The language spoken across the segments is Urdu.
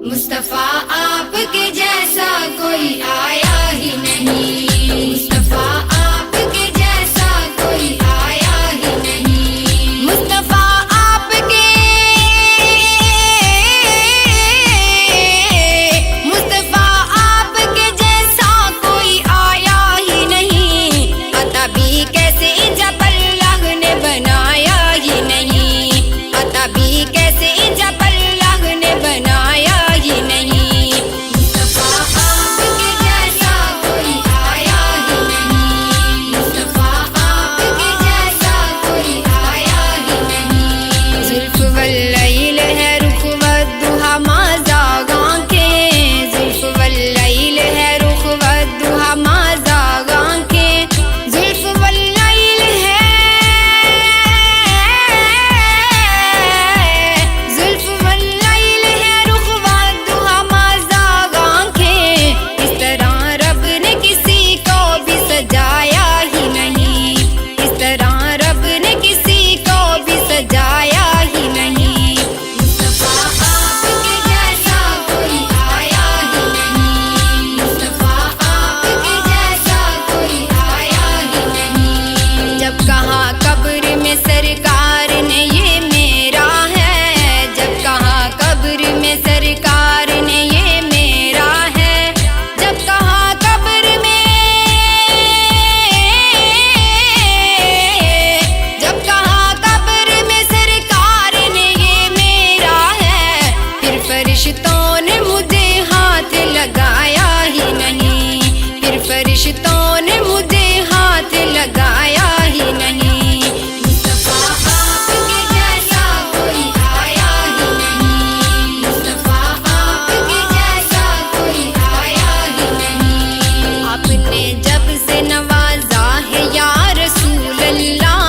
مصطفیٰ آپ کے جیسا کوئی آیا ہی نہیں، مصطفیٰ آپ کے جیسا کوئی آیا ہی نہیں، مصطفیٰ آپ کے، مصطفیٰ آپ کے جیسا کوئی آیا ہی نہیں، پتہ بھی کیسے جب اللہ نے بنایا ہی نہیں، پتہ بھی کیسے جب اللہ نے بنایا ہی نہیں، مصطفیٰ آپ کے جیسا کوئی آیا ہی نہیں، مصطفیٰ آپ کے جیسا کوئی آیا ہی نہیں، زلف واللیل ہے رخ والضحیٰ ما زاغ آنکھیں، زلف واللیل ہے رخ والضحیٰ ما زاغ آنکھیں، زلف واللیل ہے، زلف واللیل ہے رخ والضحیٰ ما زاغ آنکھیں، اس طرح رب نے کسی کو بھی سجایا ہی نہیں، اس طرح رب نے کسی کو بھی سجایا ہی نہیں، مصطفیٰ آپ کے جیسا کوئی آیا ہی نہیں، مصطفیٰ آپ کے جیسا کوئی آیا ہی نہیں، جب کہا قبر میں سرکار نے یہ میرا ہے، جب کہا قبر میں سرکار نے یہ میرا ہے، جب کہا قبر میں، جب کہا قبر میں سرکار نے یہ میرا ہے، پھر فرشتوں نے مجھے ہاتھ لگایا ہی نہیں، پھر فرشتوں نے مجھے ہاتھ لگایا ہی نہیں، مصطفیٰ آپ کے جیسا کوئی آیا ہی نہیں، مصطفیٰ آپ کے جیسا کوئی آیا ہی نہیں، آپ نے جب سے نوازا ہے یا رسول اللہ،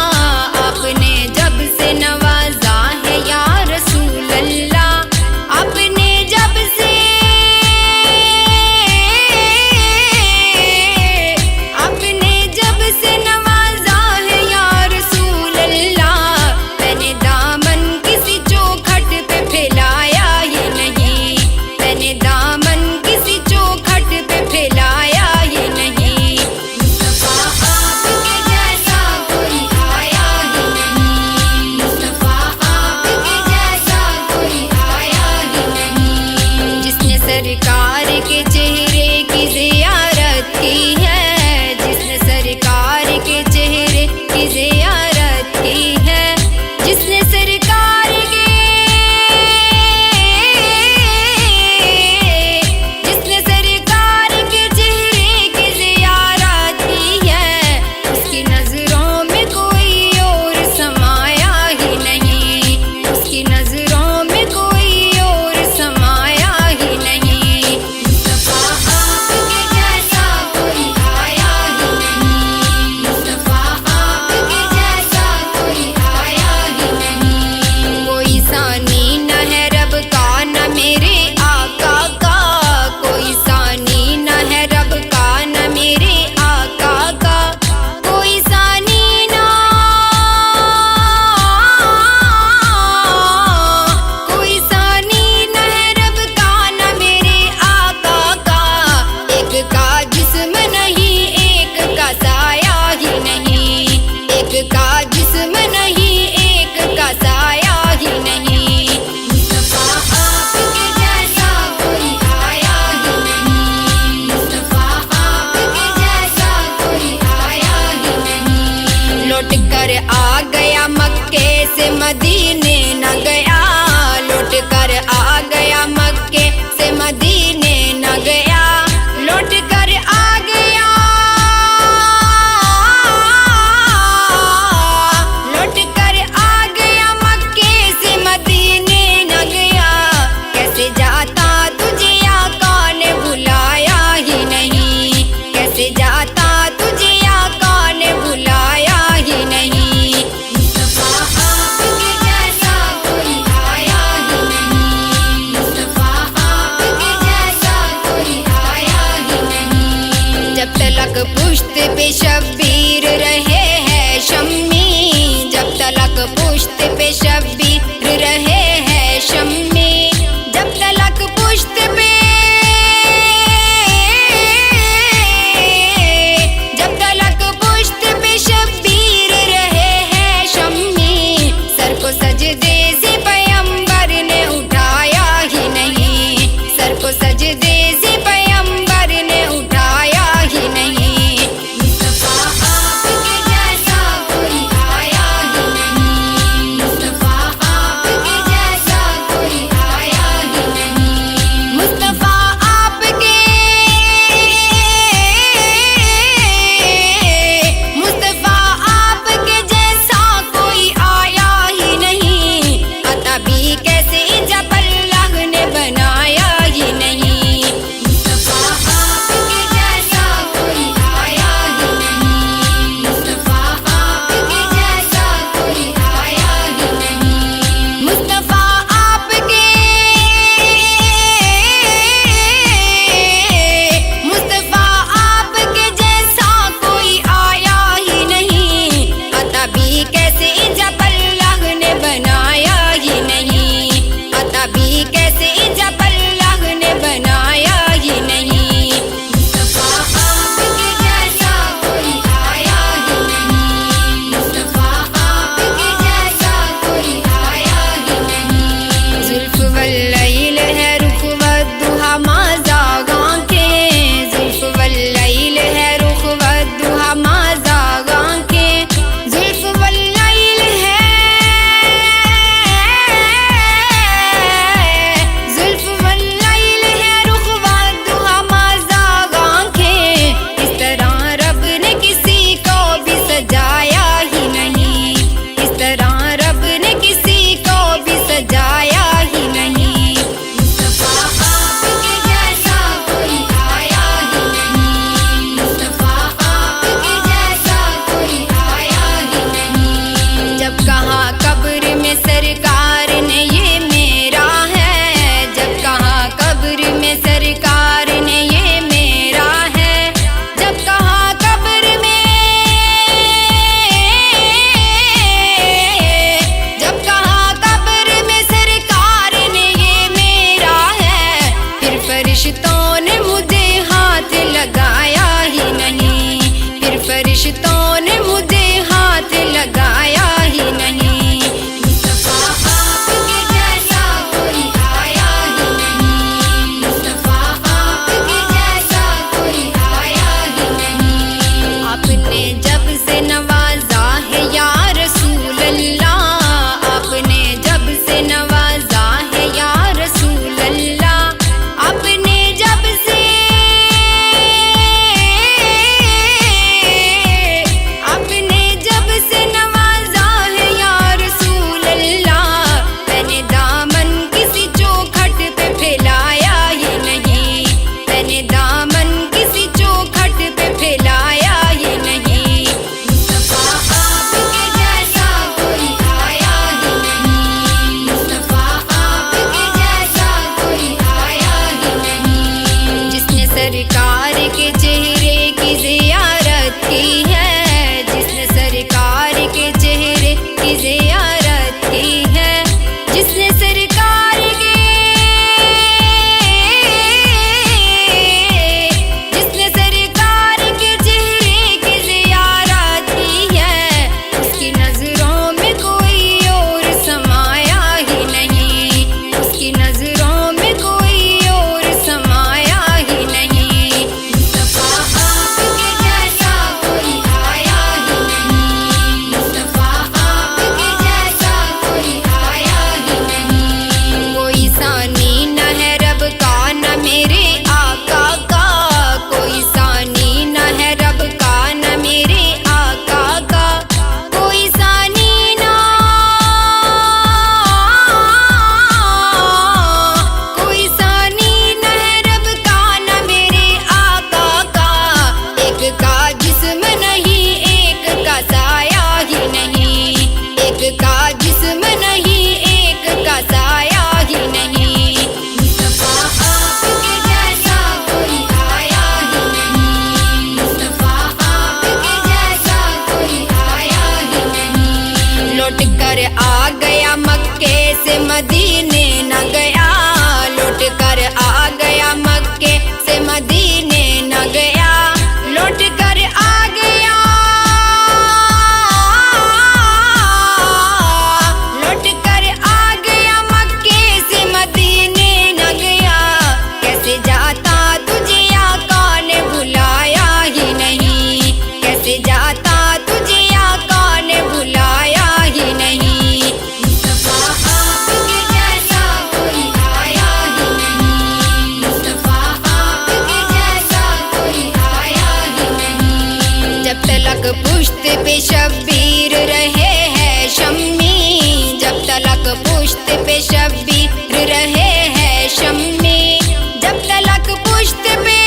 آپ نے جب سے نوازا ہے یا رسول اللہ، آپ نے جب سے، آپ نے جب سے نوازا ہے یا رسول اللہ، میں نے دامن کسی چوکھٹ پہ پھیلایا ہی نہیں، میں نے دامن کسی چوکھٹ پہ پھیلایا ہی نہیں، مصطفیٰ آپ کے جیسا کوئی آیا ہی نہیں، مصطفیٰ آپ کے جیسا کوئی آیا ہی نہیں، جس نے سرکار کے چہرے کی زیارت کی ہے، جس نے سرکار کے چہرے کی زیارت کی ہے، جس نے سرکار کے، جس نے سرکار کے چہرے کی زیارت کی ہے، اس کی نظروں میں کوئی اور سمایا ہی نہیں، اس کی نظروں میں کوئی اور سمایا ہی نہیں، مصطفیٰ آپ کے جیسا کوئی آیا ہی نہیں، مصطفیٰ آپ کے جیسا کوئی آیا ہی نہیں، کوئی ثانی نہ ہے رب کا نہ میرے آقا کا، کوئی ثانی نہ ہے رب کا نہ میرے آقا کا، کوئی ثانی نہ، کوئی ثانی نہ ہے رب کا نہ میرے آقا کا، ایک کا جسم نہیں ایک کا سایہ ہی نہیں، ایک کا جسم نہیں ایک کا سایہ ہی نہیں، مصطفیٰ آپ کے جیسا کوئی آیا ہی نہیں، مصطفیٰ آپ کے جیسا کوئی آیا ہی نہیں، لوٹ کر آ گیا مکے سے مدینے نہ گیا، لوٹ کر آ گیا مکے سے مدینے نہ گیا، لوٹ کر آ گیا، لوٹ کر آ گیا مکے سے مدینے نہ گیا، کیسے جاتا تجھے آقا نے بلایا ہی نہیں، کیسے جاتا تجھے آقا نے بلایا ہی نہیں، مصطفیٰ آپ کے جیسا فرشتوں نے مجھے ہاتھ لگایا ہی نہیں، پھر فرشتوں نے مجھے ہاتھ لگایا ہی نہیں۔ مصطفیٰ آپ کے جیسا کوئی آیا ہی نہیں، مصطفیٰ آپ کے جیسا کوئی آیا ہی نہیں۔ آپ نے جب سے نوازا ہے یا رسول اللہ، آپ نے جب سے نوازا ہے یا رسول اللہ، آپ نے جب سے نوازا ہے یا رسول اللہ، میں نے دامن کسی چوکھٹ پہ پھیلایا ہی نہیں، میں نے دامن کسی چوکھٹ پہ پھیلایا ہی نہیں۔ مصطفیٰ آپ کے جیسا کوئی آیا ہی نہیں، مصطفیٰ آپ کے جیسا کوئی آیا ہی نہیں۔ جس نے سرکار کے چہرے کی زیارت کی ہے، جس نے سرکار کے چہرے کی زیارت کی ہے، جس نے سرکار کے چہرے کی زیارت کی ہے، اس کی نظروں میں کوئی اور سمایا ہی نہیں، اس کی نظروں میں کوئی اور سمایا ہی نہیں۔ مصطفیٰ آپ کے جیسا کوئی آیا ہی نہیں، مصطفیٰ آپ کے جیسا کوئی آیا ہی نہیں۔ کوئی ثانی نہ ہے رب کا نہ میرے آقا کا، کوئی ثانی نہ ہے رب کا نہ میرے آقا کا، کوئی ثانی نہ، کوئی ثانی نہ ہے رب کا نہ میرے آقا کا۔ ایک کا جسم نہیں ایک کا سایہ ہی نہیں، ایک کا جسم نہیں ایک کا سایہ ہی نہیں۔ مصطفیٰ آپ کے جیسا کوئی آیا ہی نہیں، مصطفیٰ آپ کے جیسا کوئی آیا ہی نہیں۔ لوٹ کر آ گیا مکے سے مدینے نہ گیا، لوٹ کر آ گیا مکے سے مدینے نہ گیا، لوٹ کر آ گیا، لوٹ کر آ گیا مکے سے مدینے نہ گیا۔ کیسے جاتا تجھے آقا نے بلایا ہی نہیں، کیسے جاتا تجھے آقا نے بلایا ہی نہیں۔ مصطفیٰ آپ کے جیسا کوئی آیا ہی نہیں، مصطفیٰ آپ کے جیسا کوئی آیا ہی نہیں۔ جب تلک پشت پہ شبیر رہے ہے شمی، جب تلک پشت پہ شبیر رہے ہے شمی، جب تلک پشت پہ،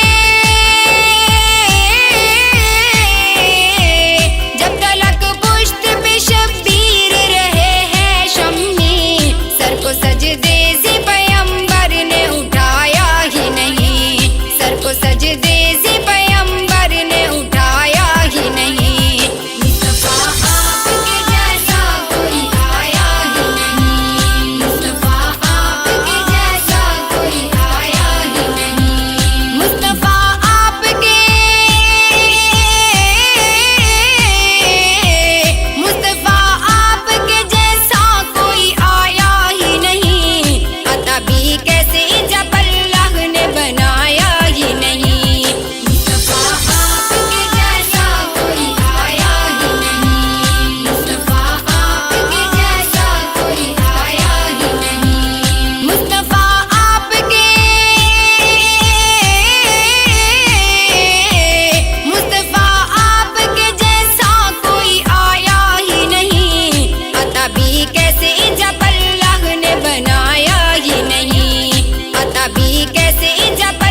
جب تلک پشت پہ شبیر رہے ہے شمی، سر کو سجدے سے پیغمبر نے اٹھایا ہی نہیں، سر کو سجدے سے پیغمبر نے اٹھایا ہی نہیں۔ مصطفیٰ آپ کے جیسا کوئی آیا ہی نہیں، مصطفیٰ آپ کے جیسا کوئی آیا ہی نہیں۔ مصطفیٰ آپ کے، مصطفیٰ آپ کے جیسا کوئی آیا ہی نہیں، عطا بھی کیسے جب اللہ نے بنایا ہی نہیں۔ مصطفیٰ آپ کے جیسا کوئی آیا ہی نہیں، مصطفیٰ آپ کے جیسا کوئی آیا ہی نہیں۔ مصطفیٰ آپ کے، مصطفیٰ آپ کے جیسا کوئی آیا ہی نہیں، عطا بھی کیسے جب اللہ نے بنایا ہی نہیں، عطا بھی کیسے جب